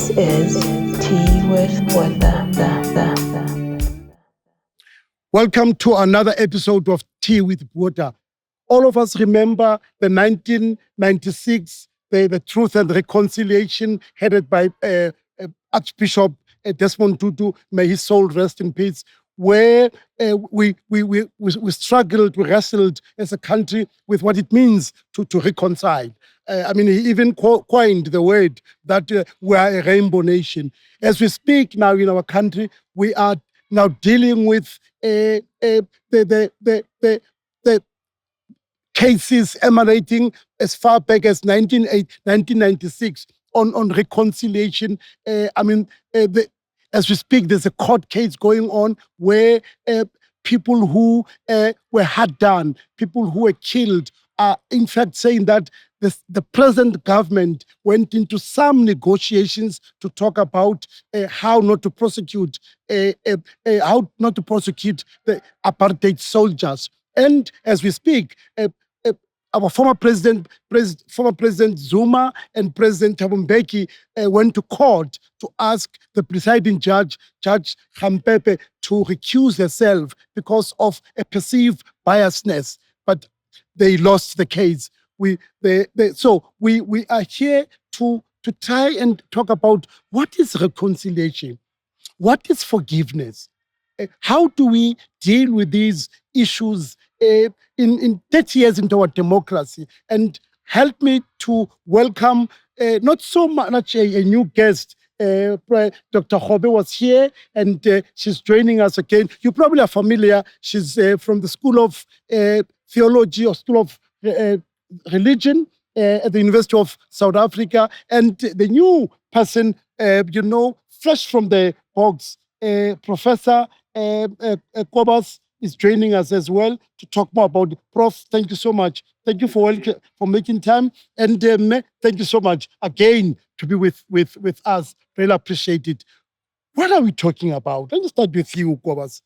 This is Tea with Botha. Welcome to another episode of Tea with Botha. All of us remember the 1996, the Truth and Reconciliation headed by Archbishop Desmond Tutu, may his soul rest in peace, where we struggled, we wrestled as a country with what it means to reconcile. He even coined the word that we are a rainbow nation. As we speak now in our country, we are now dealing with the cases emanating as far back as 1996 on reconciliation. As we speak, there's a court case going on where people who were hard done, people who were killed, are in fact saying that the present government went into some negotiations to talk about how not to prosecute the apartheid soldiers. And as we speak, our former President Zuma and President Thabo Mbeki went to court to ask the presiding judge, Judge Khampepe, to recuse herself because of a perceived biasness. But they lost the case. So we are here to try and talk about what is reconciliation, what is forgiveness, how do we deal with these issues in 30 years into our democracy. And help me to welcome not so much a new guest. Dr. Kgobe was here and she's joining us again. You probably are familiar. She's from the School of Theology or School of Religion at the University of South Africa. And the new person, fresh from the box, Professor Cobus is joining us as well to talk more about it. Prof, thank you so much. Thank you for making time. And thank you so much again to be with us. Really appreciate it. What are we talking about? Let me start with you, Cobus.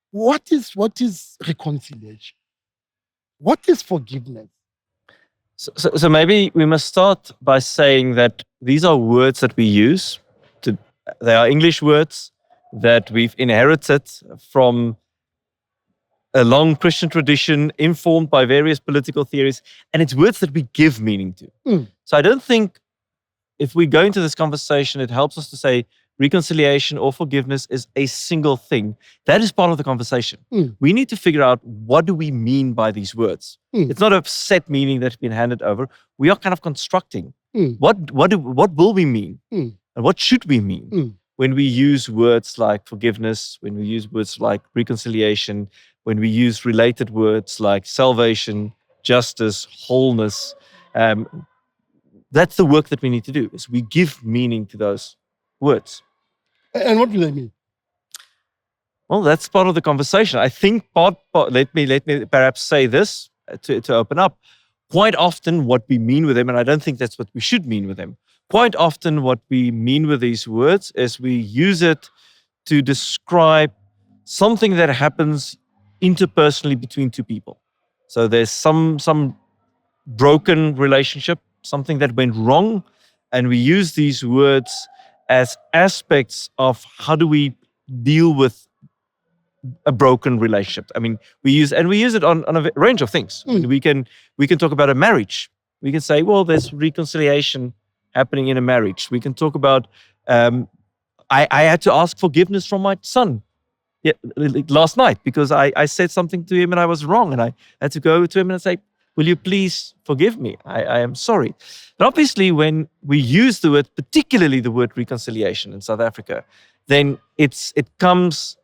What is reconciliation? What is forgiveness? So maybe we must start by saying that these are words that we use. They are English words that we've inherited from a long Christian tradition informed by various political theories, and it's words that we give meaning to. So I don't think if we go into this conversation, it helps us to say reconciliation or forgiveness is a single thing. That is part of the conversation. We need to figure out, what do we mean by these words? It's not a set meaning that's been handed over. We are kind of constructing. What will we mean? And what should we mean? When we use words like forgiveness, when we use words like reconciliation, when we use related words like salvation, justice, wholeness, that's the work that we need to do, is we give meaning to those words. And what do they mean? Well, that's part of the conversation. I think let me perhaps say this to open up. Quite often what we mean with them, and I don't think that's what we should mean with them, quite often what we mean with these words is we use it to describe something that happens interpersonally between two people. So there's some broken relationship, something that went wrong, and we use these words as aspects of how do we deal with a broken relationship. We use it on a range of things. We can talk about a marriage. We can say, well, there's reconciliation happening in a marriage. We can talk about I had to ask forgiveness from my son last night because I said something to him and I was wrong, and I had to go to him and say, will you please forgive me? I am sorry. But obviously when we use the word, particularly the word reconciliation in South Africa, then it comes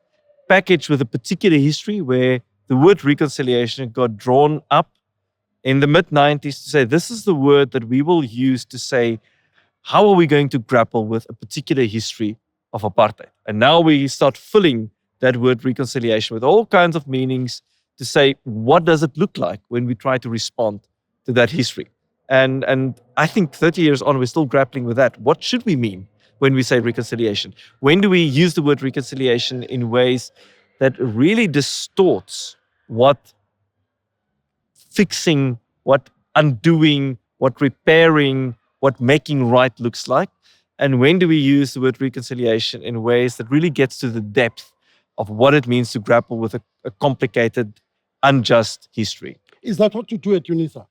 packaged with a particular history where the word reconciliation got drawn up in the mid-90s to say, this is the word that we will use to say, how are we going to grapple with a particular history of apartheid? And now we start filling that word reconciliation with all kinds of meanings to say, what does it look like when we try to respond to that history? And I think 30 years on, we're still grappling with that. What should we mean when we say reconciliation? When do we use the word reconciliation in ways that really distorts what fixing, what undoing, what repairing, what making right looks like? And when do we use the word reconciliation in ways that really gets to the depth of what it means to grapple with a complicated, unjust history? Is that what you do at Unisa?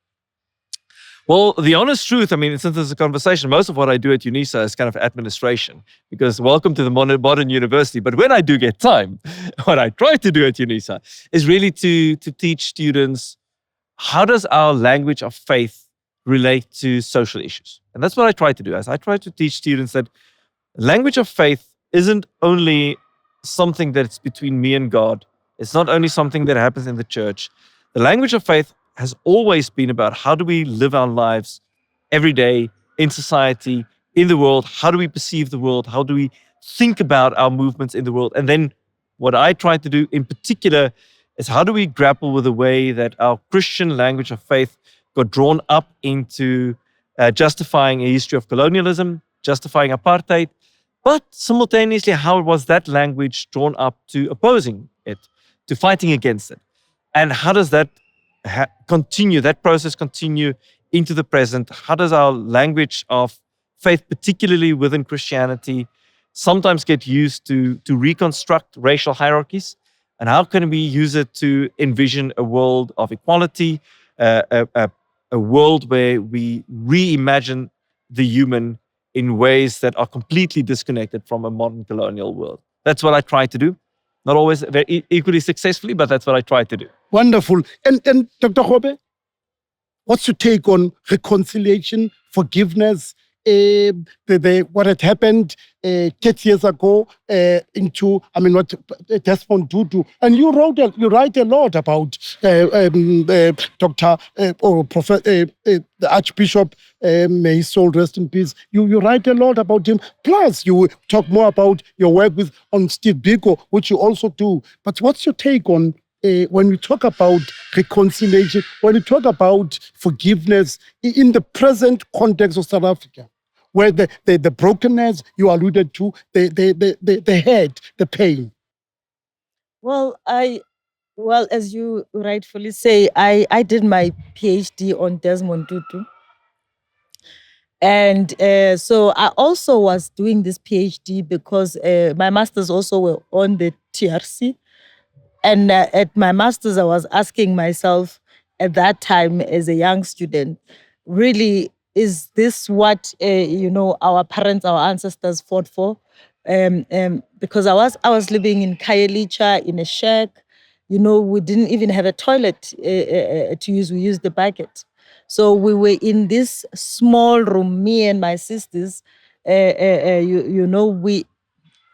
Well, the honest truth, I mean, since there's a conversation, most of what I do at Unisa is kind of administration, because welcome to the modern university. But when I do get time, what I try to do at Unisa is really to teach students, how does our language of faith relate to social issues? And that's what I try to do. As I try to teach students that language of faith isn't only something that's between me and God. It's not only something that happens in the church. The language of faith has always been about how do we live our lives every day in society, in the world? How do we perceive the world? How do we think about our movements in the world? And then what I try to do in particular is how do we grapple with the way that our Christian language of faith got drawn up into justifying a history of colonialism, justifying apartheid, but simultaneously how was that language drawn up to opposing it, to fighting against it? And how does that continue, that process continue into the present? How does our language of faith, particularly within Christianity, sometimes get used to reconstruct racial hierarchies? And how can we use it to envision a world of equality, a world where we reimagine the human in ways that are completely disconnected from a modern colonial world? That's what I try to do. Not always very equally successfully, but that's what I try to do. Wonderful. And Dr. Kgobe, what's your take on reconciliation, forgiveness, what had happened 30 years ago into, what Desmond Tutu? And you write a lot about Dr. or Prophet, the Archbishop, may his soul rest in peace. You write a lot about him. Plus, you talk more about your work on Steve Biko, which you also do. But what's your take on when we talk about reconciliation, when we talk about forgiveness in the present context of South Africa, where the brokenness you alluded to, the hurt, the pain? Well, as you rightfully say, I did my PhD on Desmond Tutu. And so I also was doing this PhD because my masters also were on the TRC. And at my master's, I was asking myself at that time as a young student, really, is this what, our parents, our ancestors fought for? Because I was living in Khayelitsha in a shack. We didn't even have a toilet to use. We used the bucket. So we were in this small room, me and my sisters.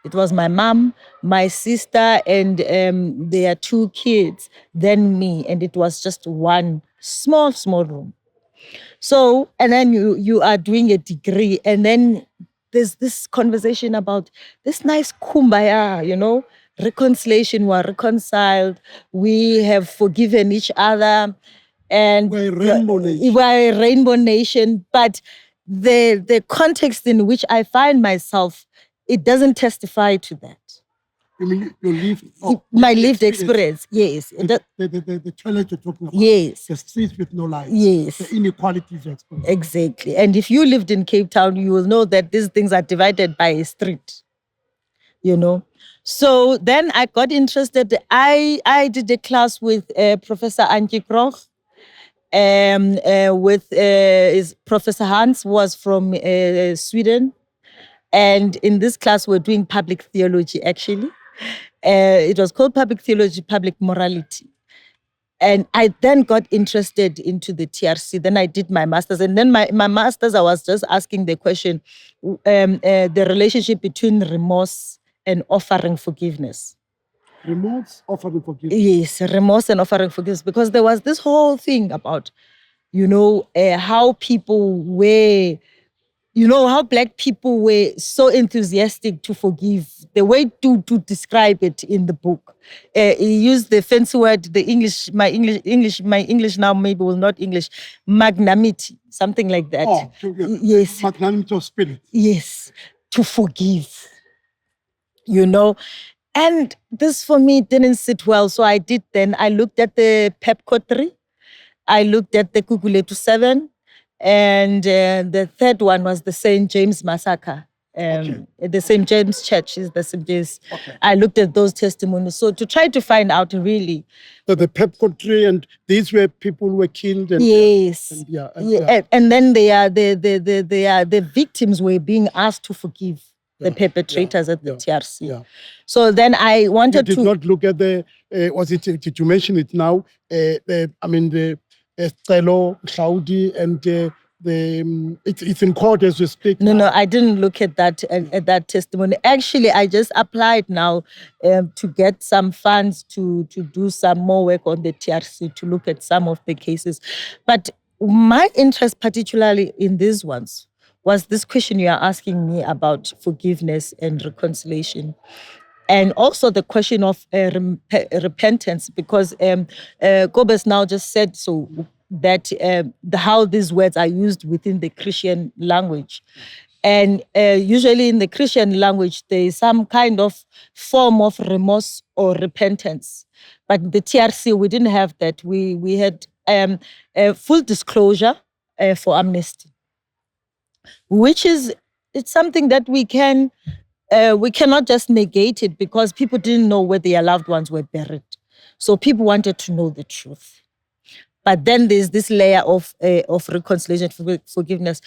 It was my mom, my sister, and their two kids, then me. And it was just one small room. So, and then you are doing a degree, and then there's this conversation about this nice kumbaya, reconciliation. We are reconciled. We have forgiven each other. And we're a rainbow nation. We're a rainbow nation. But the context in which I find myself, it doesn't testify to that. You mean your lived? My lived experience, yes. The toilet you're talking about. Yes. The streets with no lights. Yes. The inequalities you're experiencing. Exactly. And if you lived in Cape Town, you will know that these things are divided by a street. So then I got interested. I did a class with Professor Prof. With Professor Hans, was from Sweden. And in this class, we're doing public theology, actually. It was called Public Theology, Public Morality. And I then got interested into the TRC. Then I did my master's. And then my master's, I was just asking the question, the relationship between remorse and offering forgiveness. Remorse, offering forgiveness? Yes, remorse and offering forgiveness. Because there was this whole thing about, how people were... how Black people were so enthusiastic to forgive. The way to describe it in the book, he used the fancy word, my English now maybe will not English, magnanimity, something like that. Oh, yes. Magnanimity of spirit. Yes, to forgive. And this for me didn't sit well. So I looked at the Pepco 3, I looked at the Kukuletu 7, and the third one was the St. James Massacre. At the St. James Church is the St. James. Okay. I looked at those testimonies. So to try to find out really. So the purgatory, and these were people who were killed. And, Yes. And then the victims were being asked to forgive the perpetrators at the TRC. Yeah. So then I wanted you did not look at the, did you mention it now? The Celo, Saudi, and it's in court as we speak. No, I didn't look at that testimony. Actually, I just applied now to get some funds to do some more work on the TRC, to look at some of the cases. But my interest, particularly in these ones, was this question you are asking me about forgiveness and reconciliation. And also the question of repentance, because Cobus now just said so that how these words are used within the Christian language. And usually in the Christian language, there is some kind of form of remorse or repentance. But the TRC, we didn't have that. We had full disclosure for amnesty, which is, it's something that we cannot just negate it, because people didn't know where their loved ones were buried. So people wanted to know the truth. But then there's this layer of reconciliation, forgiveness.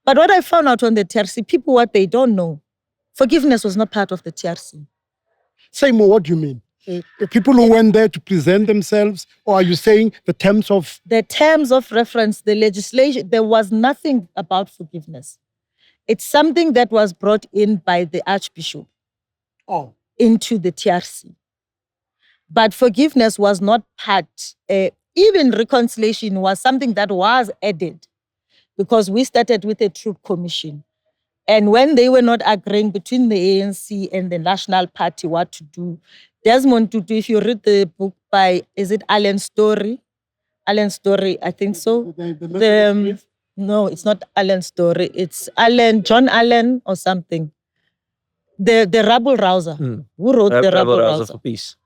But what I found out on the TRC, people, what they don't know, forgiveness was not part of the TRC. Say more, what do you mean? People who went there to present themselves, or are you saying the terms of... The terms of reference, the legislation, there was nothing about forgiveness. It's something that was brought in by the Archbishop into the TRC. But forgiveness was not part. Even reconciliation was something that was added, because we started with a Truth Commission. And when they were not agreeing between the ANC and the National Party what to do, Desmond Tutu, if you read the book by, is it Alan Story? Alan Story, I think so. No, it's not Alan Story. It's John Allen or something. The Rabble Rouser. Who wrote the Rabble Rouser for Peace?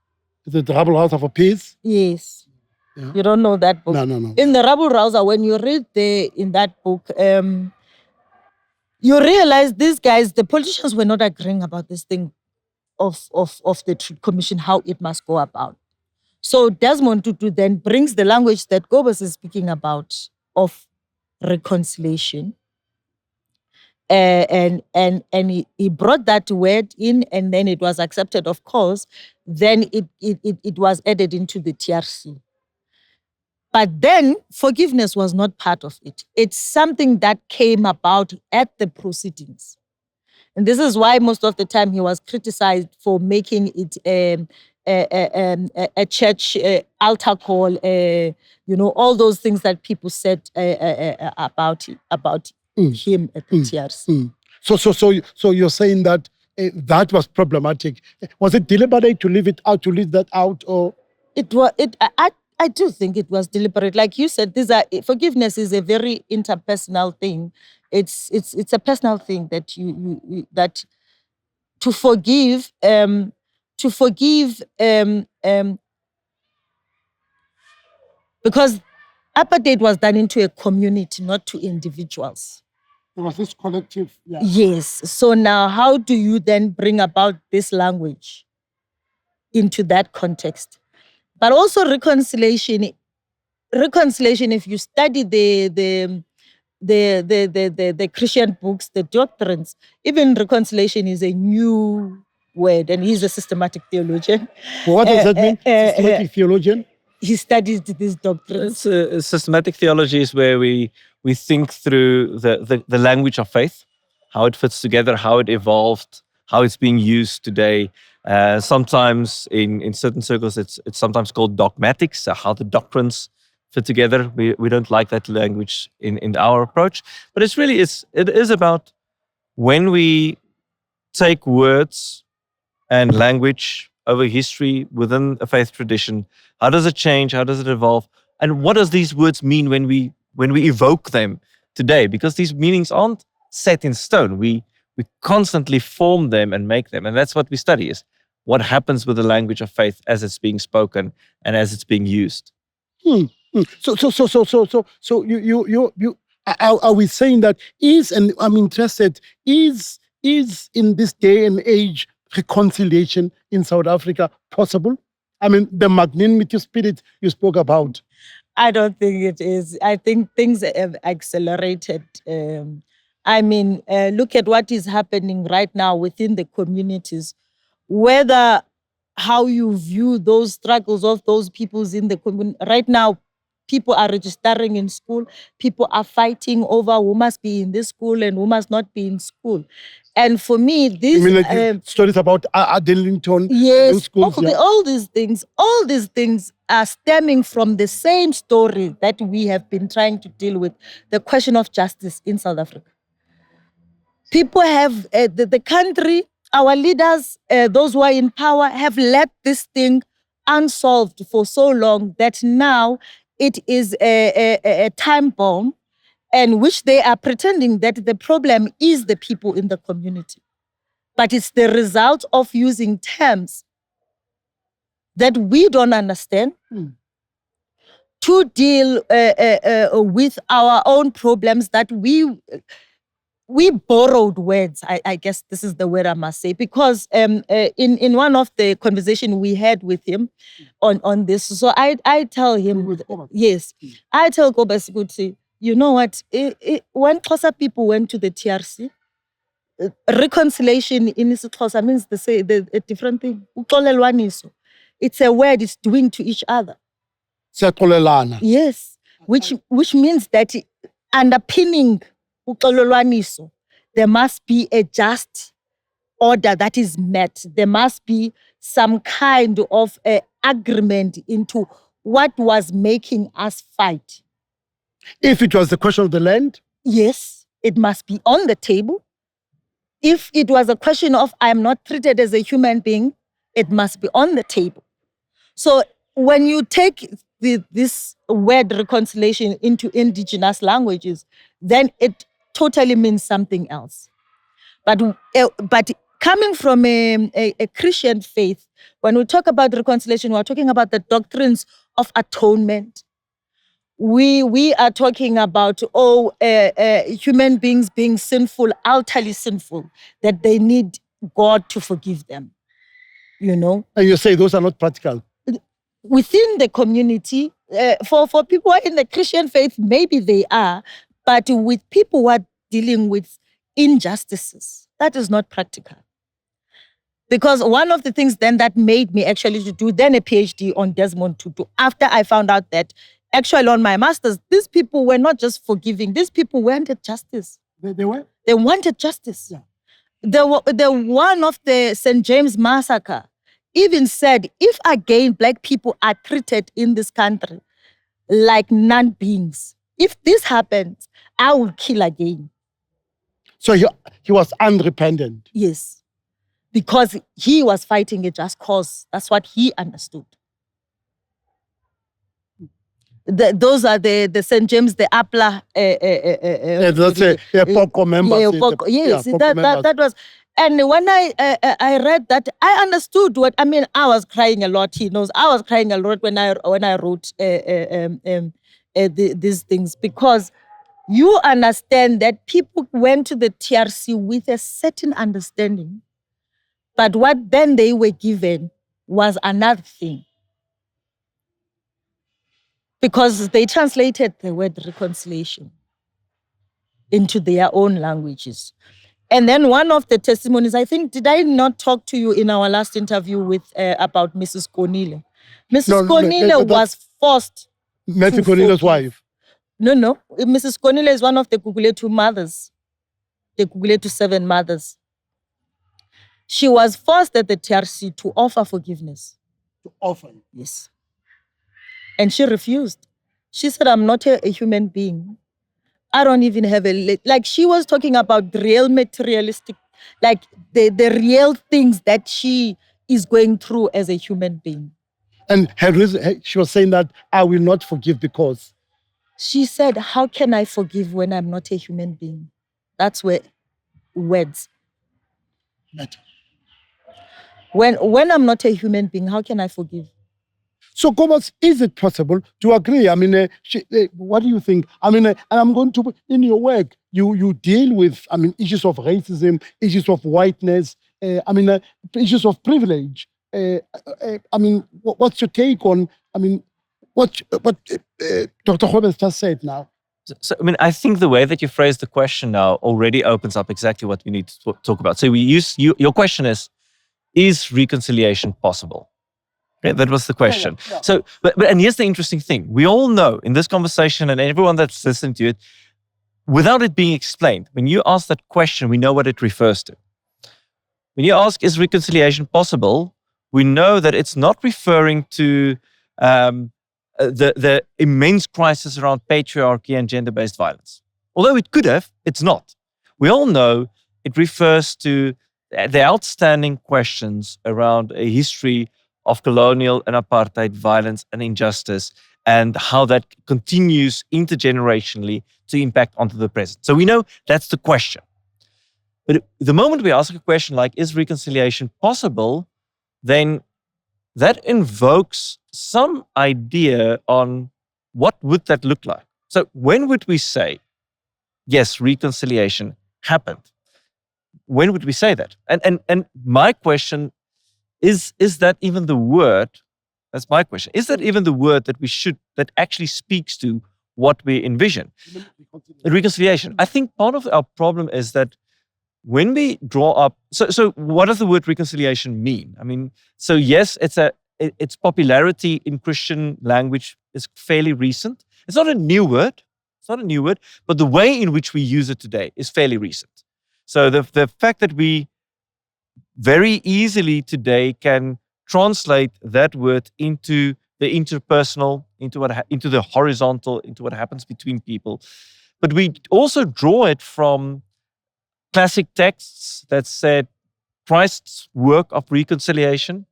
Is it the Rabble Rouser for Peace? Yes. Yeah. You don't know that book? No. In the Rabble Rouser, when you read in that book, you realize these guys, the politicians, were not agreeing about this thing of the Truth Commission, how it must go about. So Desmond Tutu then brings the language that Cobus is speaking about of reconciliation. And he brought that word in, and then it was accepted, of course. Then it was added into the TRC. But then forgiveness was not part of it. It's something that came about at the proceedings. And this is why most of the time he was criticized for making it a church altar call, all those things that people said about him at the TRC. So you're saying that that was problematic. Was it deliberate to leave that out, or? I do think it was deliberate. Like you said, forgiveness is a very interpersonal thing. It's a personal thing that that to forgive because apartheid was done into a community, not to individuals. There was this collective. Yeah. Yes. So now, how do you then bring about this language into that context? But also reconciliation. Reconciliation. If you study the Christian books, the doctrines, even reconciliation is a new word, and he's a systematic theologian. What does that mean? Systematic theologian. He studies these doctrines. Systematic theology is where we think through the language of faith, how it fits together, how it evolved, how it's being used today. Sometimes in certain circles, it's sometimes called dogmatics, so how the doctrines fit together. We don't like that language in our approach, but it is about when we take words and language over history within a faith tradition. How does it change? How does it evolve? And what does these words mean when we evoke them today? Because these meanings aren't set in stone. We constantly form them and make them. And that's what we study, is what happens with the language of faith as it's being spoken and as it's being used. So you are we saying that and I'm interested, is Is in this day and age reconciliation in South Africa possible? I mean, the magnanimity spirit you spoke about. I don't think it is. I think things have accelerated. Look at what is happening right now within the communities. Whether how you view those struggles of those peoples in the community. Right now, people are registering in school. People are fighting over who must be in this school and who must not be in school. And for me, You this mean like stories about Adelington? yes, those schools, all these things are stemming from the same story that we have been trying to deal with, the question of justice in South Africa. People have, the country, our leaders, those who are in power, have let this thing unsolved for so long that now it is a time bomb, and which they are pretending that the problem is the people in the community. But it's the result of using terms that we don't understand to deal with our own problems that we borrowed words. I guess this is the word I must say, because in one of the conversation we had with him on this, so I tell him, yes, I tell Cobus, you know what, when Xhosa people went to the TRC, reconciliation in isiXhosa means a different thing. Uxolelwaniso. It's a word it's doing to each other. Siyaxolelana. Yes, which means that underpinning uxolelwaniso, there must be a just order that is met. There must be some kind of agreement into what was making us fight. If it was the question of the land? Yes, it must be on the table. If it was a question of I am not treated as a human being, it must be on the table. So when you take this word reconciliation into indigenous languages, then it totally means something else. But coming from a Christian faith, when we talk about reconciliation, we're talking about the doctrines of atonement. We are talking about human beings being sinful, utterly sinful, that they need God to forgive them. You know? And you say those are not practical. Within the community, for people in the Christian faith, maybe they are, but with people who are dealing with injustices, that is not practical. Because one of the things then that made me actually to do then a PhD on Desmond Tutu, after I found out that actually on my master's, these people were not just forgiving, these people wanted justice. They were? They wanted justice. Yeah. The one of the St. James massacre even said, if again Black people are treated in this country like non-beings, if this happens, I will kill again. So he was unrepentant. Yes. Because he was fighting a just cause. That's what he understood. Those are the St. James, the APLA. That's a POCO members. Yes, that was. And when I read that, I understood what I mean. I was crying a lot. He knows I was crying a lot when I wrote these things, because you understand that people went to the TRC with a certain understanding, but what then they were given was another thing. Because they translated the word reconciliation into their own languages. And then one of the testimonies, I think, did I not talk to you in our last interview with about Mrs. Konile? Mrs. Konile was forced. Matthew Konile's wife. No. Mrs. Konile is one of the Guguletu mothers, the Guguletu 7 mothers. She was forced at the TRC to offer forgiveness. To offer? Yes. And she refused. She said, I'm not a human being. I don't even have like she was talking about the real materialistic, like the real things that she is going through as a human being. And her reason, she was saying that I will not forgive because. She said, how can I forgive when I'm not a human being? That's where words matter. When I'm not a human being, how can I forgive? So, Cobus, is it possible to agree? I mean, what do you think? I mean, and I'm going to, in your work, you deal with, I mean, issues of racism, issues of whiteness, issues of privilege. I mean, what's your take on, I mean, what Dr. Kgobe has just said now? So, I mean, I think the way that you phrase the question now already opens up exactly what we need to talk about. So your question is reconciliation possible? Okay, that was the question. Yeah. So, and here's the interesting thing. We all know in this conversation, and everyone that's listening to it, without it being explained, when you ask that question, we know what it refers to. When you ask, is reconciliation possible? We know that it's not referring to the immense crisis around patriarchy and gender-based violence. Although it could have, it's not. We all know it refers to the outstanding questions around a history of colonial and apartheid violence and injustice, and how that continues intergenerationally to impact onto the present. So we know that's the question. But the moment we ask a question like, is reconciliation possible, then that invokes some idea on what would that look like. So when would we say, yes, reconciliation happened? When would we say that? And my question is that even the word, that's my question, is that even the word that actually speaks to what we envision? Reconciliation. I think part of our problem is that when we draw up, so what does the word reconciliation mean? I mean, so yes, its popularity in Christian language is fairly recent. It's not a new word. It's not a new word, but the way in which we use it today is fairly recent. So the fact that we very easily today can translate that word into the interpersonal, into the horizontal, into what happens between people. But we also draw it from classic texts that said Christ's work of reconciliation.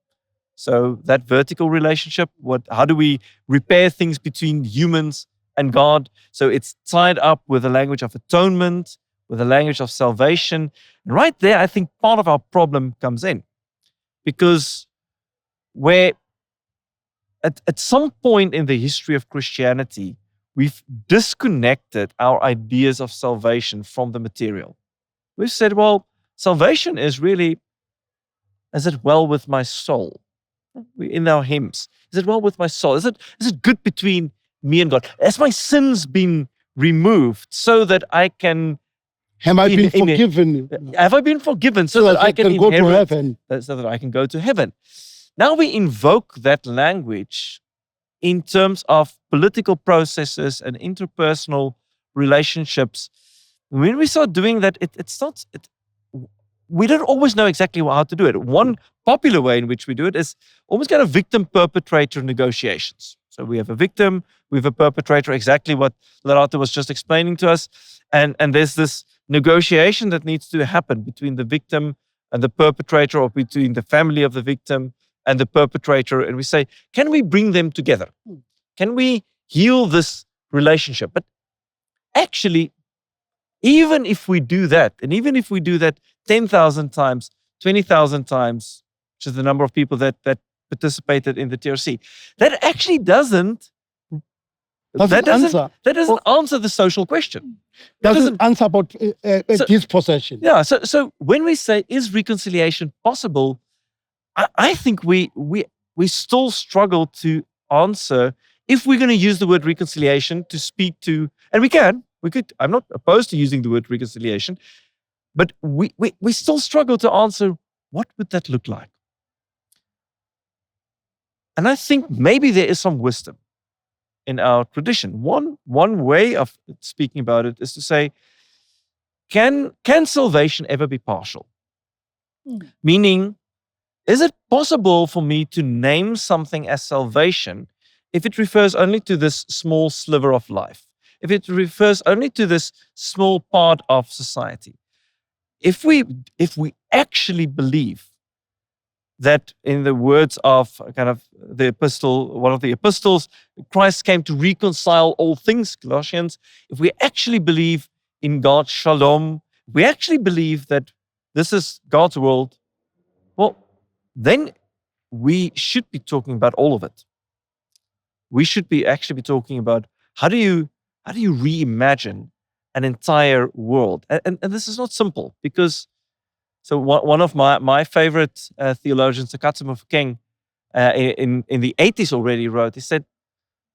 So that vertical relationship, how do we repair things between humans and God? So it's tied up with the language of atonement, with the language of salvation. And right there, I think part of our problem comes in. Because where at some point in the history of Christianity, we've disconnected our ideas of salvation from the material. We've said, well, salvation is really, is it well with my soul? In our hymns, is it well with my soul? Is it good between me and God? Has my sins been removed so that I can... Have I been forgiven? Have I been forgiven so that I can go to heaven? So that I can go to heaven. Now we invoke that language in terms of political processes and interpersonal relationships. When we start doing that, we don't always know exactly how to do it. One popular way in which we do it is almost kind of victim-perpetrator negotiations. So we have a victim, we have a perpetrator, exactly what Lerato was just explaining to us. And there's this negotiation that needs to happen between the victim and the perpetrator, or between the family of the victim and the perpetrator. And we say, can we bring them together? Can we heal this relationship? But actually, even if we do that, and even if we do that 10,000 times, 20,000 times, which is the number of people that participated in the TRC, that actually doesn't answer the social question. Doesn't answer about dispossession. Yeah. So when we say, is reconciliation possible, I think we still struggle to answer if we're going to use the word reconciliation to speak to, and we could. I'm not opposed to using the word reconciliation, but we still struggle to answer, what would that look like? And I think maybe there is some wisdom in our tradition. One way of speaking about it is to say, can salvation ever be partial? Meaning, is it possible for me to name something as salvation if it refers only to this small sliver of life? If it refers only to this small part of society? If we actually believe that, in the words of kind of the epistle, one of the epistles, Christ came to reconcile all things, Colossians, if we actually believe in God's shalom, if we actually believe that this is God's world, well, then we should be talking about all of it. we should be actually be talking about how do you reimagine an entire world? And this is not simple, because so one of my favorite theologians, Cobus van Wyngaard, in the 80s already wrote, he said,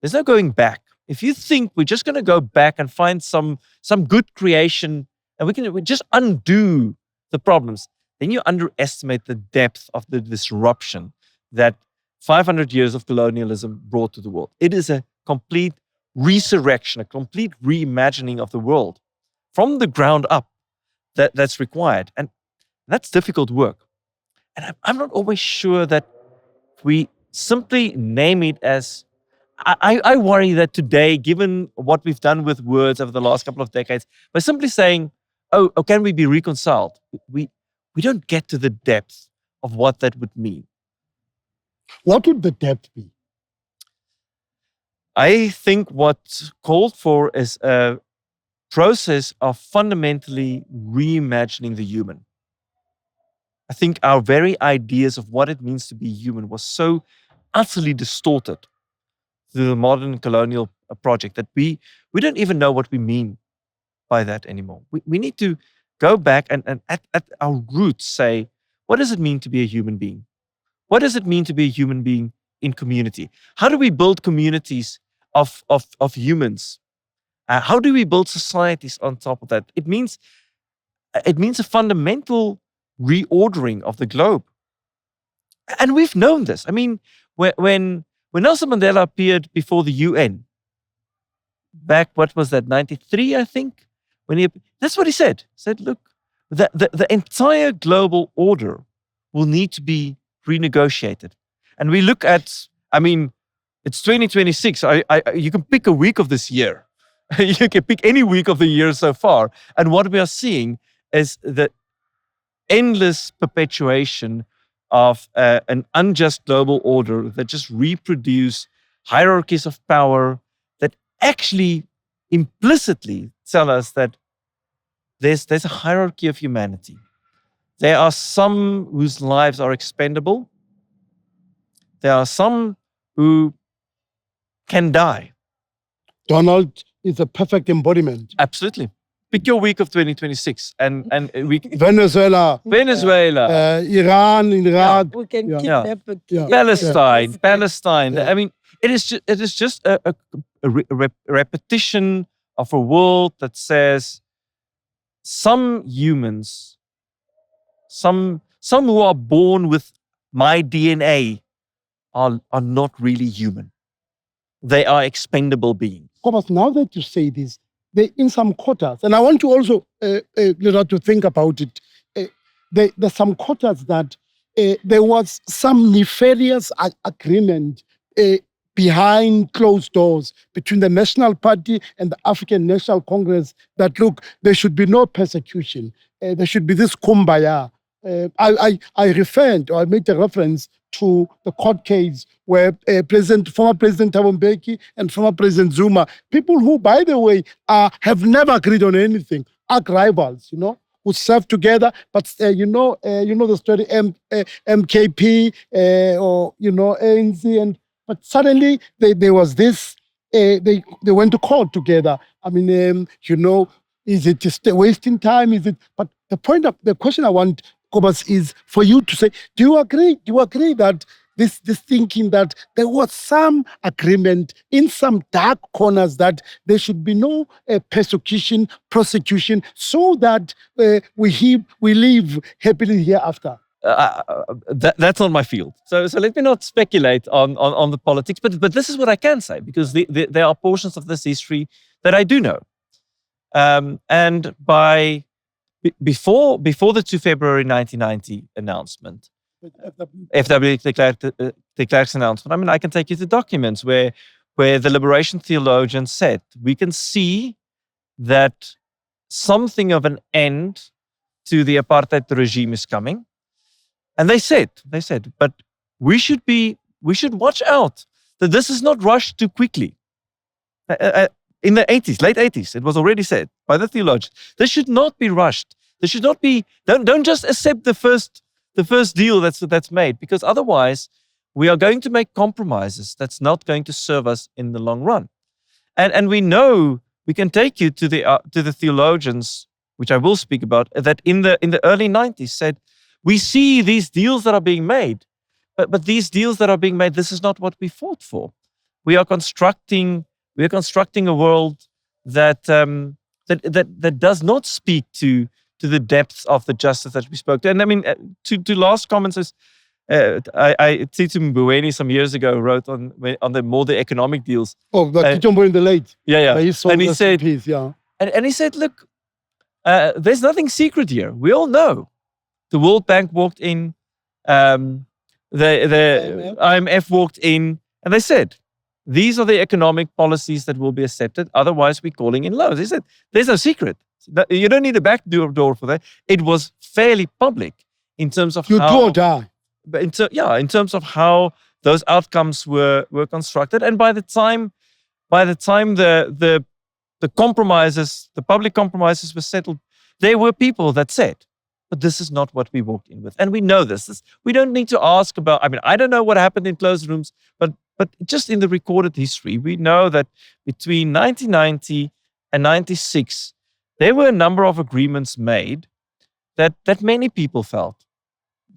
there's no going back. If you think we're just going to go back and find some good creation and we just undo the problems, then you underestimate the depth of the disruption that 500 years of colonialism brought to the world. It is a complete resurrection, a complete reimagining of the world from the ground up that's required. And that's difficult work. And I'm not always sure that we simply name it as, I worry that today, given what we've done with words over the last couple of decades, by simply saying, oh, can we be reconciled? We don't get to the depth of what that would mean. What would the depth be? I think what's called for is a process of fundamentally reimagining the human. I think our very ideas of what it means to be human was so utterly distorted through the modern colonial project that we don't even know what we mean by that anymore. We need to go back and at our roots say, what does it mean to be a human being? What does it mean to be a human being in community? How do we build communities of humans? How do we build societies on top of that? It means a fundamental reordering of the globe. And we've known this. I mean, when Nelson Mandela appeared before the UN, back, what was that, 93, I think? That's what he said. He said, look, the entire global order will need to be renegotiated. And we look at, I mean, it's 2026. You can pick a week of this year. You can pick any week of the year so far. And what we are seeing is the endless perpetuation of an unjust global order that just reproduce hierarchies of power that actually implicitly tell us that there's a hierarchy of humanity. There are some whose lives are expendable. There are some who can die. Donald is a perfect embodiment. Absolutely. Pick your week of 2026 and we Venezuela, Iran, Iraq, We can Yeah. kidnap Yeah. Palestine. Yeah. I mean, it is just a repetition of a world that says some humans, some who are born with my DNA are not really human. They are expendable beings. Cobus, now that you say this, in some quarters, and I want to also to think about it, there's some quarters that there was some nefarious agreement behind closed doors between the National Party and the African National Congress that, look, there should be no persecution. There should be this kumbaya. I made a reference to the court case where former President Thabo Mbeki and former President Zuma, people who, by the way, have never agreed on anything, are rivals, who serve together. But you know the story, MKP or ANC, but suddenly there was this. They went to court together. I mean, is it just wasting time? Is it? But the question I want, Cobus, is for you to say, do you agree? Do you agree that this thinking that there was some agreement in some dark corners that there should be no persecution, prosecution, so that we live happily hereafter? That's not my field. So let me not speculate on the politics. But this is what I can say, because there are portions of this history that I do know. And before the 2 February 1990 announcement, FW de Klerk's announcement, I mean, I can take you to documents where the liberation theologians said, we can see that something of an end to the apartheid regime is coming. And they said, but we should watch out that this is not rushed too quickly. In the 80s, late 80s, it was already said by the theologians, this should not be rushed. There should not be, don't just accept the first deal that's made, because otherwise we are going to make compromises that's not going to serve us in the long run. And we know, we can take you to the theologians, which I will speak about, that in the early 90s said, we see these deals that are being made, but these deals that are being made, this is not what we fought for. We are constructing a world that does not speak to the depths of the justice that we spoke to. And I mean, to last comments is, Tito Mboweni some years ago wrote on the economic deals. Oh, but Tito Mboweni the late. Yeah. And he said, yeah. And he said, look, there's nothing secret here. We all know. The World Bank walked in, the IMF walked in, and they said, these are the economic policies that will be accepted. Otherwise, we're calling in loans. He said, there's no secret. You don't need a back door for that. It was fairly public in terms of you do or die. In terms of how those outcomes were constructed. And by the time the compromises, the public compromises were settled, there were people that said, but this is not what we walked in with. And we know this. We don't need to ask about, I mean, I don't know what happened in closed rooms, but just in the recorded history, we know that between 1990 and 96, there were a number of agreements made that many people felt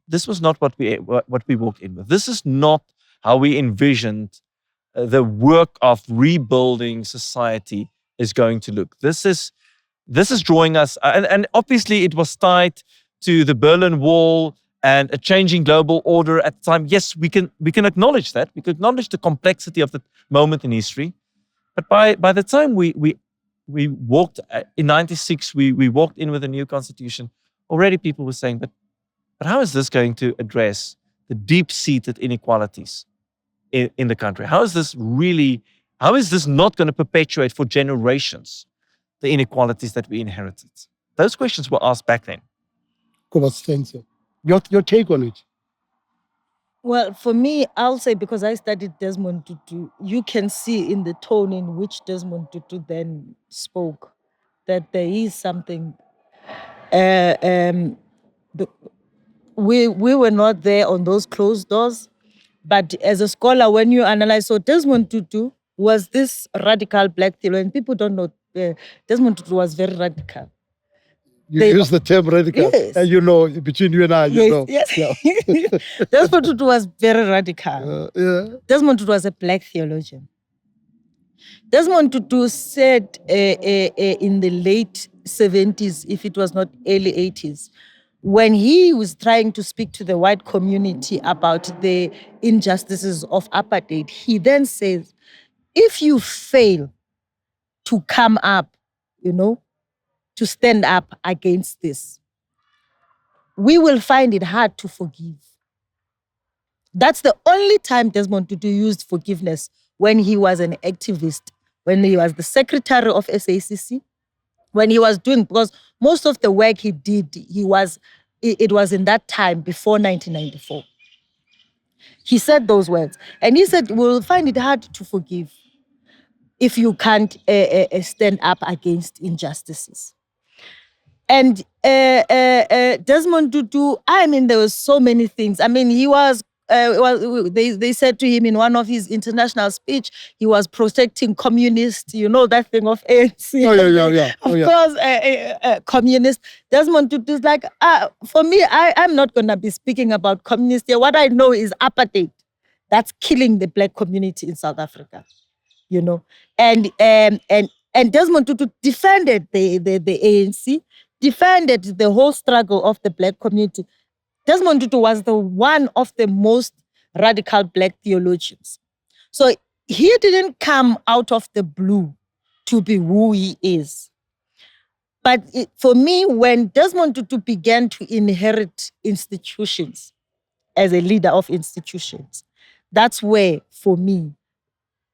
this was not what we walked in with. This is not how we envisioned the work of rebuilding society is going to look. This is drawing us, and obviously it was tied to the Berlin Wall and a changing global order at the time. Yes, we can acknowledge that. We can acknowledge the complexity of the moment in history. But by the time we walked in 96, we walked in with a new constitution. Already people were saying, but how is this going to address the deep-seated inequalities in the country? How is this not going to perpetuate for generations the inequalities that we inherited? Those questions were asked back then. Cobus, thank you. Your take on it? Well, for me, I'll say, because I studied Desmond Tutu, you can see in the tone in which Desmond Tutu then spoke that there is something. We were not there on those closed doors, but as a scholar, when you analyze, so Desmond Tutu was this radical black theologian. People don't know, Desmond Tutu was very radical. You use the term radical, yes. And you know, between you and I, you know. Yes. Yeah. Desmond Tutu was very radical. Desmond Tutu was a black theologian. Desmond Tutu said in the late 70s, if it was not early 80s, when he was trying to speak to the white community about the injustices of apartheid, he then says, if you fail to come up, to stand up against this, we will find it hard to forgive. That's the only time Desmond Tutu used forgiveness, when he was an activist, when he was the secretary of SACC, when he was doing, because most of the work he did, it was in that time before 1994. He said those words. And he said, we'll find it hard to forgive if you can't stand up against injustices. And Desmond Tutu, I mean, there were so many things. I mean, he was, they said to him in one of his international speech, he was protecting communists, that thing of ANC. Of course, communists. Desmond Tutu is like, for me, I'm not going to be speaking about communists here. What I know is apartheid. That's killing the black community in South Africa, And Desmond Tutu defended the ANC, defended the whole struggle of the black community. Desmond Tutu was one of the most radical black theologians. So he didn't come out of the blue to be who he is. But for me, when Desmond Tutu began to inherit institutions as a leader of institutions, that's where, for me,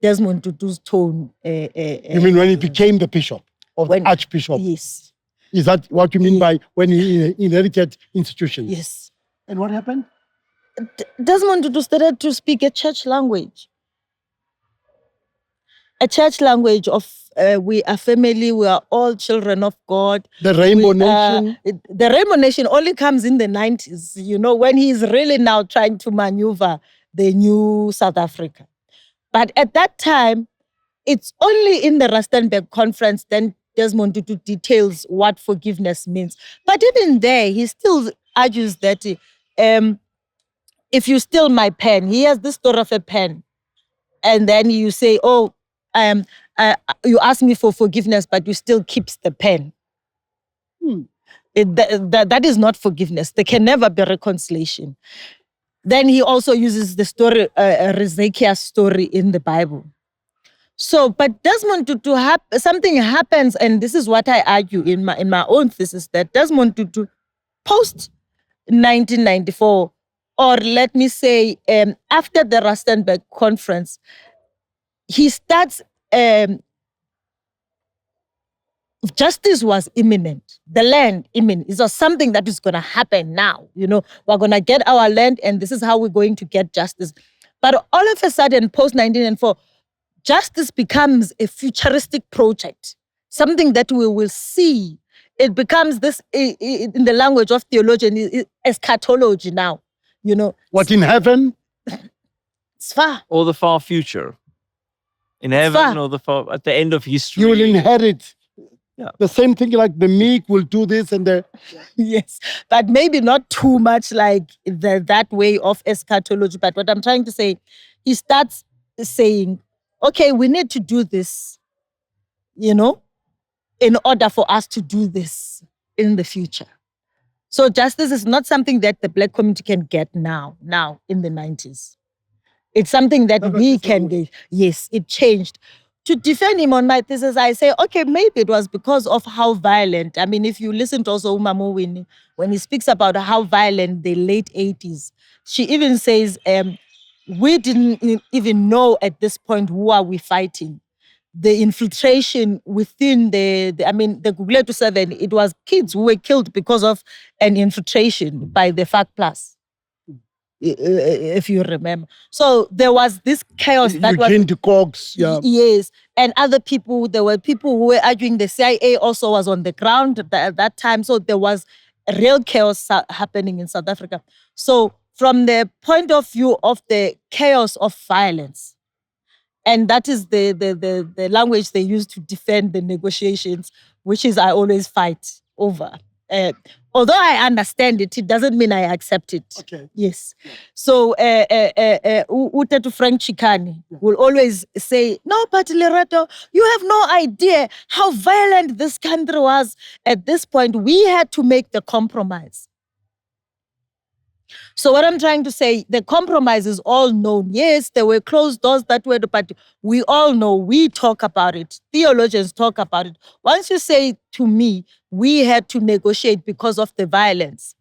Desmond Tutu's tone... you mean when he became the bishop or the archbishop? Yes. Is that what you mean by when he inherited institutions? Yes. And what happened? Desmond Tutu started to speak a church language. A church language of we are family, we are all children of God. The Rainbow Nation? The Rainbow Nation only comes in the 90s, when he's really now trying to maneuver the new South Africa. But at that time, it's only in the Rustenburg conference then Desmond Tutu details what forgiveness means. But even there, he still argues that if you steal my pen, he has this story of a pen. And then you say, oh, you ask me for forgiveness, but you still keeps the pen. That is not forgiveness. There can never be reconciliation. Then he also uses the story, Hezekiah's story in the Bible. So, but Desmond Tutu, something happens, and this is what I argue in my own thesis, that Desmond Tutu, post 1994, or let me say, after the Rustenburg conference, he starts. Justice was imminent. The land imminent. It was something that is going to happen now. We're going to get our land, and this is how we're going to get justice. But all of a sudden, post 1994, justice becomes a futuristic project, something that we will see. It becomes this, in the language of theology, eschatology now. What, in heaven? It's far. Or the far future. In heaven or at the end of history. You will inherit. Yeah. The same thing like the meek will do this and the... Yes, but maybe not too much like that way of eschatology. But what I'm trying to say, he starts saying, okay, we need to do this, in order for us to do this in the future. So justice is not something that the Black community can get now in the 90s. It's something that we can get. Yes, it changed. To defend him on my thesis, I say, okay, maybe it was because of how violent. I mean, if you listen to also Umamo Winnie, when he speaks about how violent the late 80s, she even says, we didn't even know at this point who are we fighting. The infiltration within the Guguletu 7, it was kids who were killed because of an infiltration by the FARC Plus. If you remember. So there was this chaos that Eugene de Cox, yeah. Yes. And other people, there were people who were arguing the CIA also was on the ground at that time. So there was real chaos happening in South Africa. So from the point of view of the chaos of violence, and that is the language they use to defend the negotiations, which is I always fight over. Although I understand it, it doesn't mean I accept it. Okay. Yes. So, Utetu Frank Chikani will always say, no, but Lerato, you have no idea how violent this country was. At this point, we had to make the compromise. So what I'm trying to say, the compromise is all known. Yes, there were closed doors that were, but we all know, we talk about it. Theologians talk about it. Once you say to me, we had to negotiate because of the violence,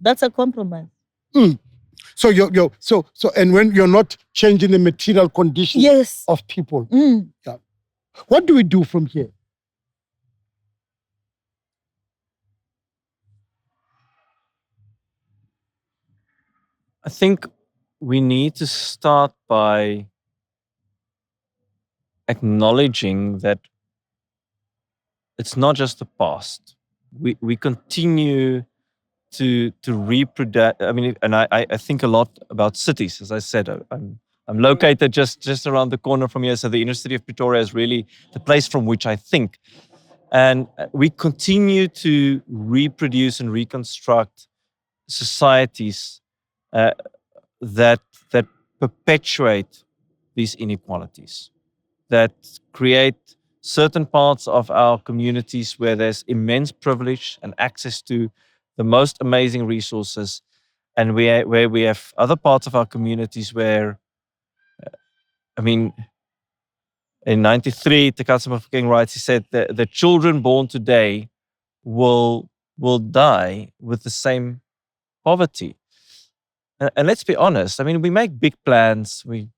that's a compromise. So and when you're not changing the material conditions of people. Yeah. What do we do from here? I think we need to start by acknowledging that it's not just the past. We continue to reproduce. I mean, and I think a lot about cities. As I said, I'm located just around the corner from here. So the Inner City of Pretoria is really the place from which I think. And we continue to reproduce and reconstruct societies that perpetuate these inequalities, that create certain parts of our communities where there's immense privilege and access to the most amazing resources, and where we have other parts of our communities where, in 93, Takatsuma King writes, he said that the children born today will die with the same poverty. And let's be honest, we make big plans, we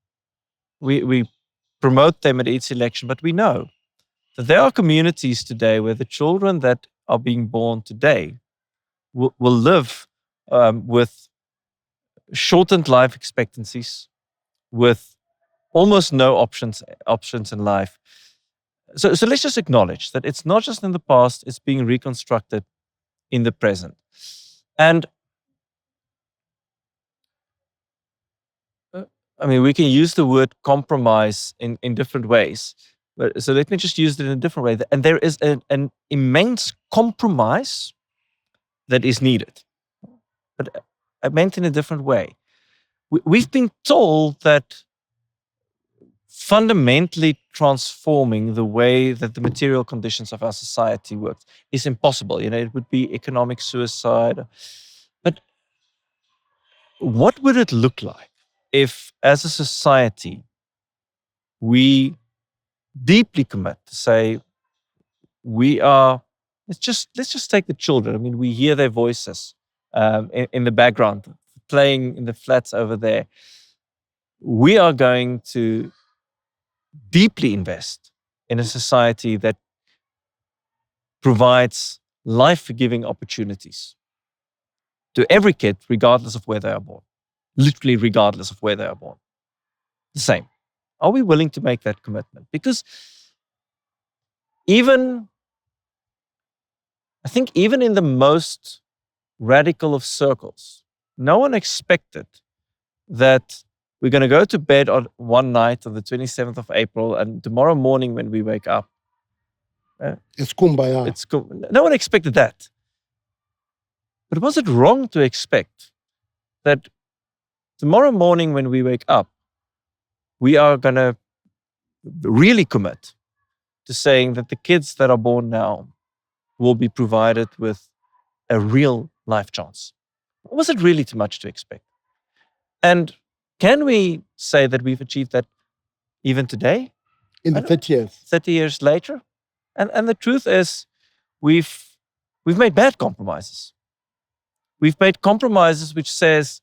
promote them at each election, but we know that there are communities today where the children that are being born today will live with shortened life expectancies, with almost no options in life. So let's just acknowledge that it's not just in the past, it's being reconstructed in the present. And I mean, we can use the word compromise in different ways. But, so let me just use it in a different way. And there is an immense compromise that is needed. But I meant in a different way. We've been told that fundamentally transforming the way that the material conditions of our society works is impossible. You know, it would be economic suicide. But what would it look like if, as a society, we deeply commit to say we are, let's just take the children. I mean, we hear their voices in the background playing in the flats over there. We are going to deeply invest in a society that provides life-giving opportunities to every kid, regardless of where they are born. Literally regardless of where they are born. The same. Are we willing to make that commitment? Because I think even in the most radical of circles, no one expected that we're going to go to bed on one night on the 27th of April, and tomorrow morning when we wake up, It's kumbaya. No one expected that. But was it wrong to expect that tomorrow morning when we wake up, we are going to really commit to saying that the kids that are born now will be provided with a real life chance? Was it really too much to expect? And can we say that we've achieved that even today? In the 30 years. 30 years later? And the truth is, we've made bad compromises. We've made compromises which says,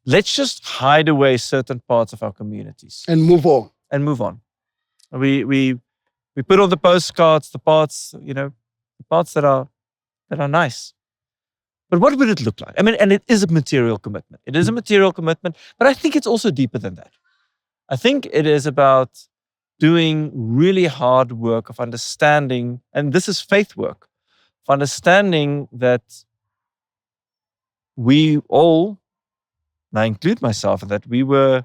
let's just hide away certain parts of our communities And move on. and move on. We put on the postcards, the parts that are nice. But what would it look like? I mean, and it is a material commitment. It is a material commitment, but I think it's also deeper than that. I think it is about doing really hard work of understanding, and this is faith work, of understanding that we all, and I include myself in that, we were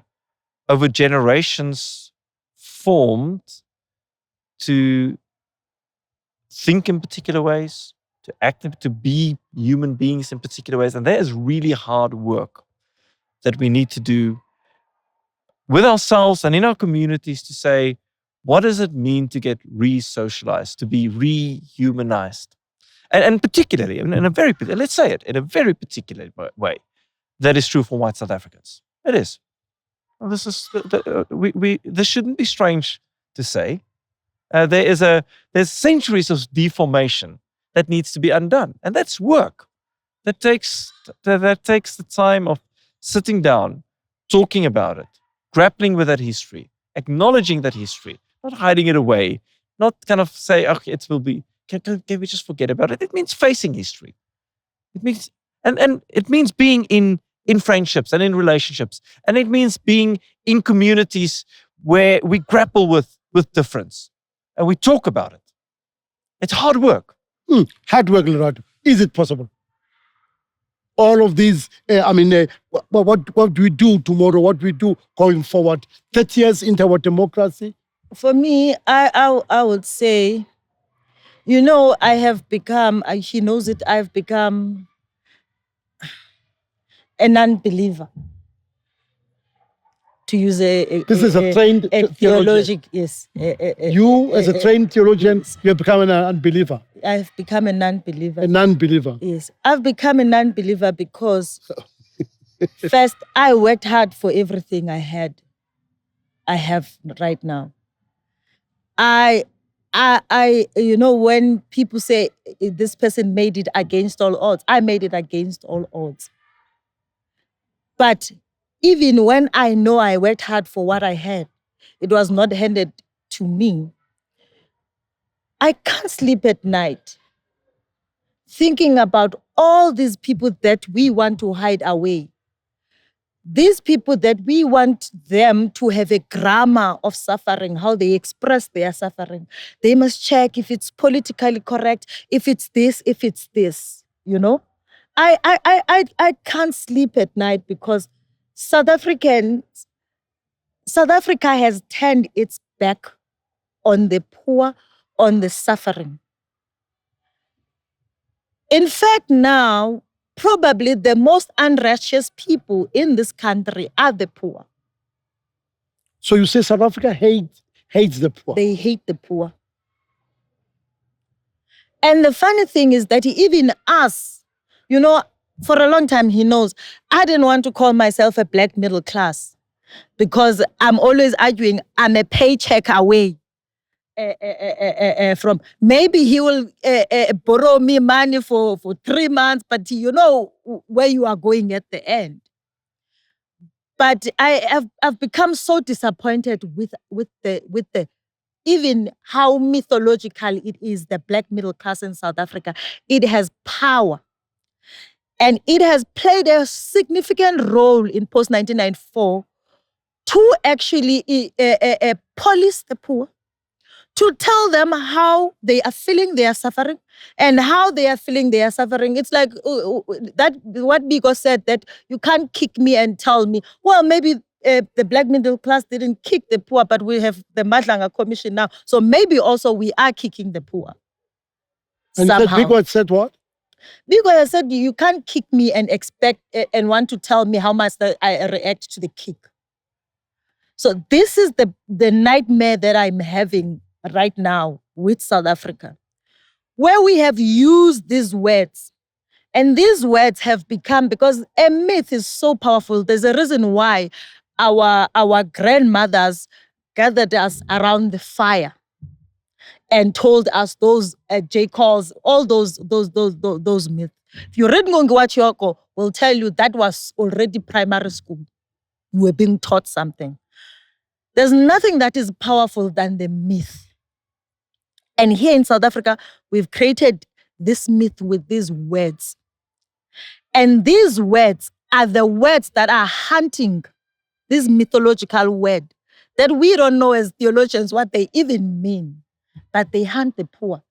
over generations formed to think in particular ways, to act, to be human beings in particular ways. And that is really hard work that we need to do with ourselves and in our communities to say, what does it mean to get re-socialized, to be re-humanized? And particularly, in a very, let's say it, in a very particular way, that is true for white South Africans. It is. Well, this shouldn't be strange to say. There's centuries of deformation that needs to be undone, and that's work. That takes the time of sitting down, talking about it, grappling with that history, acknowledging that history, not hiding it away, not kind of say, okay, it will be. Can we just forget about it? It means facing history. It means and it means being in friendships and in relationships, and it means being in communities where we grapple with difference and we talk about it. It's hard work. Hard work, Lerato. Is it possible? All of these, what do we do tomorrow? What do we do going forward? 30 years into our democracy? For me, I would say, I have become, he knows it, I've become a non-believer. To use This is a trained theologian. Yes. You, as a trained theologian, you have become an unbeliever. I've become a non-believer. A non-believer. Yes. I've become a non-believer because first, I worked hard for everything I have right now. When people say this person made it against all odds, I made it against all odds. But even when I know I worked hard for what I had, it was not handed to me. I can't sleep at night thinking about all these people that we want to hide away. These people that we want them to have a grammar of suffering, how they express their suffering. They must check if it's politically correct, if it's this, I can't sleep at night because South Africa has turned its back on the poor, on the suffering. In fact, now, probably the most unrighteous people in this country are the poor. So you say South Africa hates the poor. They hate the poor. And the funny thing is that even us, for a long time he knows, I didn't want to call myself a black middle class because I'm always arguing I'm a paycheck away from. Maybe he will borrow me money for 3 months, but you know where you are going at the end. But I've become so disappointed with the even how mythological it is, the black middle class in South Africa. It has power. And it has played a significant role in post-1994 to actually police the poor, to tell them how they are feeling they are suffering, and how they are feeling they are suffering. It's like that what Biko said, that you can't kick me and tell me, well, maybe the black middle class didn't kick the poor, but we have the Madlanga Commission now. So maybe also we are kicking the poor. And somehow. Biko had said what? Biko has said, you can't kick me and expect and want to tell me how much that I react to the kick. So this is the nightmare that I'm having right now with South Africa, where we have used these words. And these words have become, because a myth is so powerful, there's a reason why our grandmothers gathered us around the fire and told us those J calls, all those myths. If you read Ngongi Yoko, will tell you that was already primary school. You were being taught something. There's nothing that is powerful than the myth. And here in South Africa, we've created this myth with these words. And these words are the words that are hunting this mythological word that we don't know as theologians what they even mean. But they hunt the poor.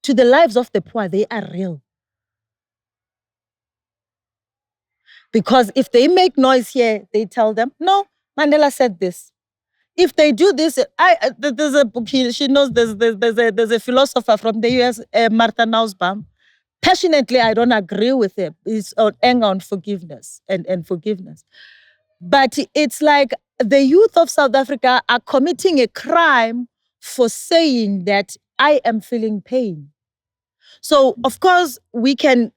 To the lives of the poor, they are real. Because if they make noise here, they tell them, no, Mandela said this. If they do this, there's a book, she knows there's a philosopher from the US, Martha Nussbaum. Passionately, I don't agree with him. It's on anger on forgiveness and forgiveness. But it's like the youth of South Africa are committing a crime for saying that I am feeling pain. So, of course, we can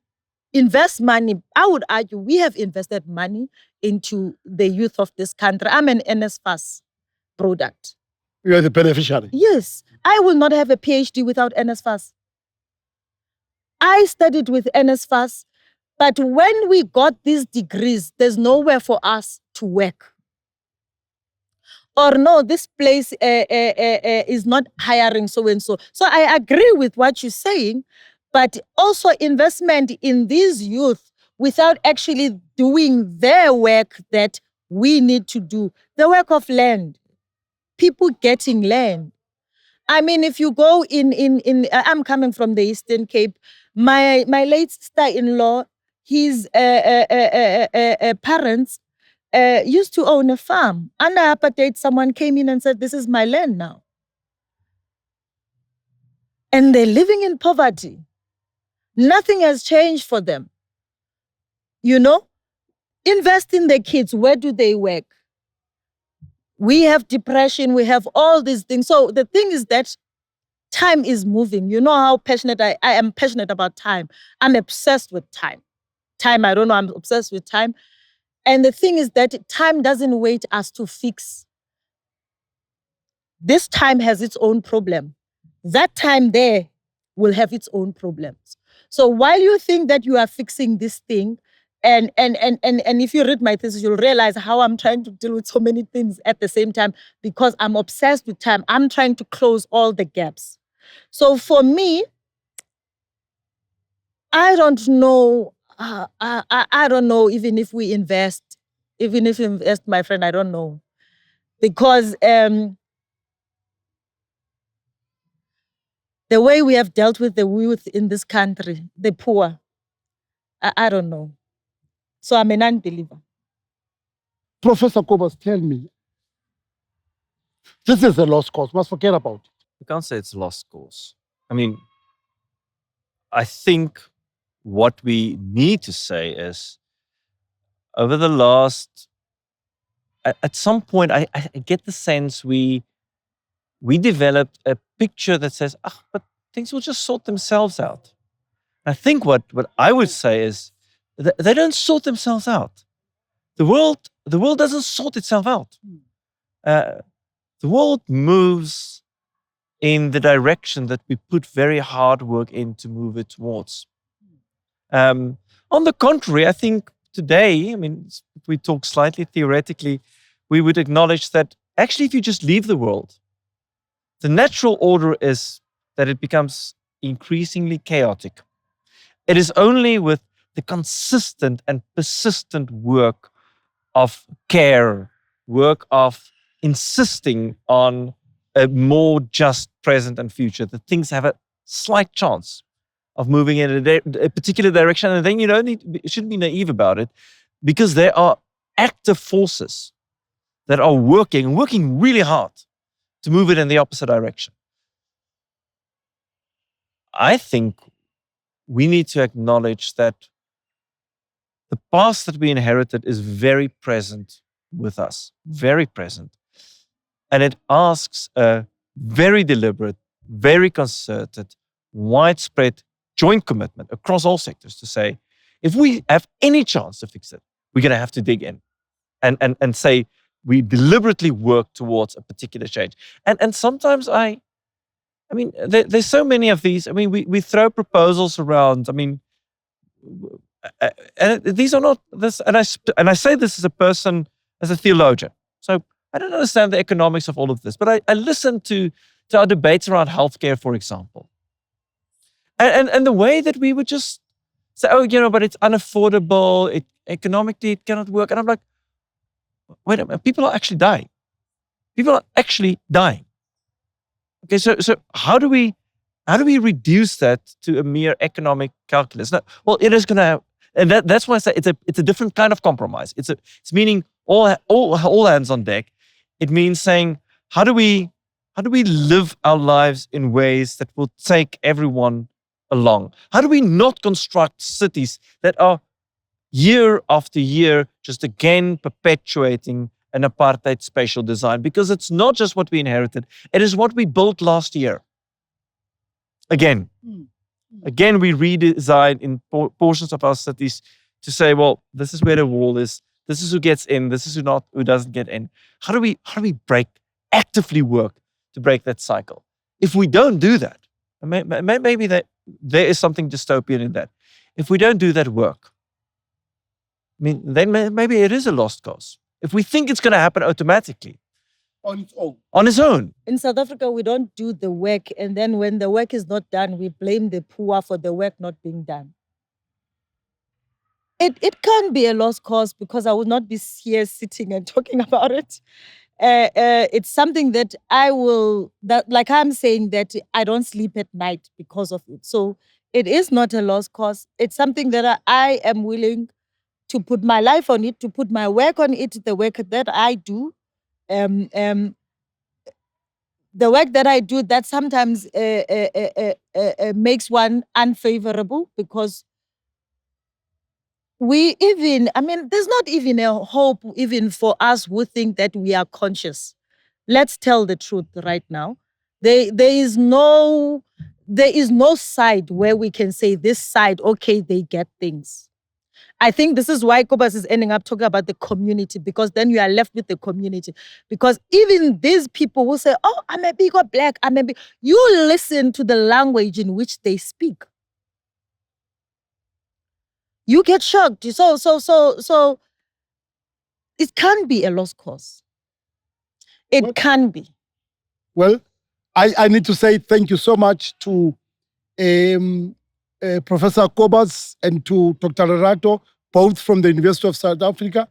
invest money. I would argue we have invested money into the youth of this country. I'm an NSFAS product. You are the beneficiary. Yes. I will not have a PhD without NSFAS. I studied with NSFAS, but when we got these degrees, there's nowhere for us to work. Or no, this place is not hiring so-and-so. So I agree with what you're saying, but also investment in these youth without actually doing their work that we need to do. The work of land, people getting land. I mean, if you go in I'm coming from the Eastern Cape. My late sister-in-law, his parents used to own a farm. Under apartheid, someone came in and said, this is my land now. And they're living in poverty. Nothing has changed for them. Invest in the kids. Where do they work? We have depression. We have all these things. So the thing is that time is moving. You know how passionate I am passionate about time. I'm obsessed with time. I don't know, I'm obsessed with time. And the thing is that time doesn't wait us to fix. This time has its own problem. That time there will have its own problems. So while you think that you are fixing this thing, and if you read my thesis, you'll realize how I'm trying to deal with so many things at the same time because I'm obsessed with time. I'm trying to close all the gaps. So for me, I don't know. I don't know even if we invest, my friend, I don't know. Because the way we have dealt with the youth in this country, the poor, I don't know. So I'm an unbeliever. Professor Cobus, tell me, this is a lost cause. Must forget about it. You can't say it's a lost cause. I mean, I think what we need to say is over the last, at some point, I get the sense we developed a picture that says, but things will just sort themselves out. I think what I would say is they don't sort themselves out. The world doesn't sort itself out. The world moves in the direction that we put very hard work in to move it towards. On the contrary, I think today, I mean, if we talk slightly theoretically, we would acknowledge that actually if you just leave the world, the natural order is that it becomes increasingly chaotic. It is only with the consistent and persistent work of care, work of insisting on a more just present and future, that things have a slight chance of moving in a particular direction. And then you shouldn't be naive about it, because there are active forces that are working really hard to move it in the opposite direction. I think we need to acknowledge that the past that we inherited is very present with us, very present. And it asks a very deliberate, very concerted, widespread joint commitment across all sectors to say, if we have any chance to fix it, we're going to have to dig in and say we deliberately work towards a particular change. And sometimes there's so many of these. I mean, we throw proposals around. I mean, and these are not this. And I say this as a person, as a theologian. So I don't understand the economics of all of this, but I listen to our debates around healthcare, for example, and the way that we would just say, but it's unaffordable. Economically it cannot work. And I'm like, wait a minute, people are actually dying. People are actually dying. Okay, so how do we reduce that to a mere economic calculus? No, well, it is going to have, and that's why I say it's a different kind of compromise. It's meaning all hands on deck. It means saying, how do we live our lives in ways that will take everyone along? How do we not construct cities that are year after year just again perpetuating an apartheid spatial design? Because it's not just what we inherited, it is what we built last year. Again, we redesign in portions of our cities to say, well, this is where the wall is, this is who gets in, this is who doesn't get in. How do we actively work to break that cycle? If we don't do that, maybe there is something dystopian in that. If we don't do that work, I mean, then maybe it is a lost cause. If we think it's going to happen automatically. On its own. On its own. In South Africa, we don't do the work. And then when the work is not done, we blame the poor for the work not being done. It can't be a lost cause, because I would not be here sitting and talking about it. It's something that like I'm saying, that I don't sleep at night because of it. So it is not a lost cause. It's something that I am willing to put my life on it, to put my work on it, the work that I do. The work that I do that sometimes makes one unfavorable, because there's not even a hope even for us who think that we are conscious. Let's tell the truth right now. There is no side where we can say this side, okay, they get things. I think this is why Cobus is ending up talking about the community, because then you are left with the community. Because even these people will say, oh, I'm a big or black, you listen to the language in which they speak. You get shocked. So it can be a lost cause. It can be. Well, I need to say thank you so much to Professor Cobus and to Dr. Lerato, both from the University of South Africa.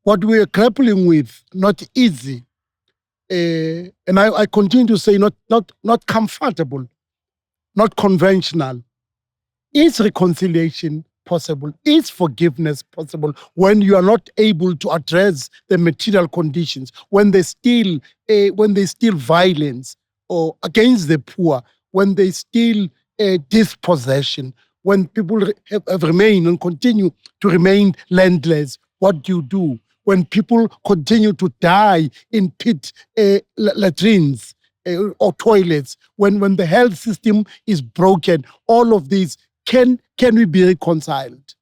What we are grappling with, not easy, and I continue to say not comfortable, not conventional, is reconciliation possible? Is forgiveness possible when you are not able to address the material conditions, when there's still violence or against the poor, when there's still dispossession, when people have remained and continue to remain landless? What do you do? When people continue to die in pit latrines or toilets, when the health system is broken, all of these, can we be reconciled?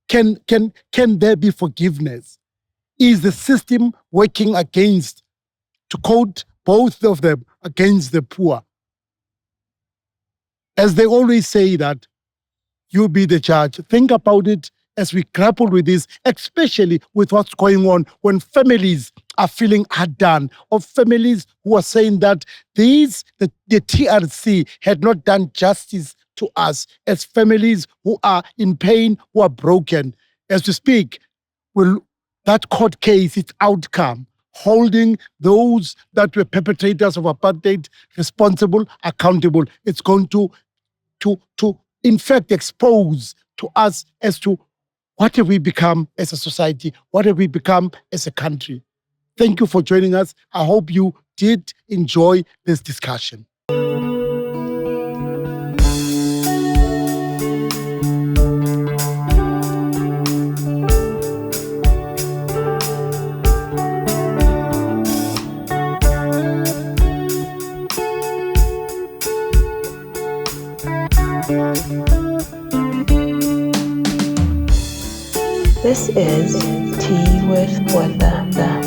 Can there be forgiveness? Is the system working against, to quote both of them, against the poor? As they always say that, you be the judge. Think about it as we grapple with this, especially with what's going on when families are feeling hard done, or families who are saying that the TRC had not done justice to us, as families who are in pain, who are broken. As we speak, that court case, its outcome, holding those that were perpetrators of apartheid responsible, accountable, it's going to in fact expose to us as to what have we become as a society, what have we become as a country. Thank you for joining us. I hope you did enjoy this discussion. This is Tea with Botha.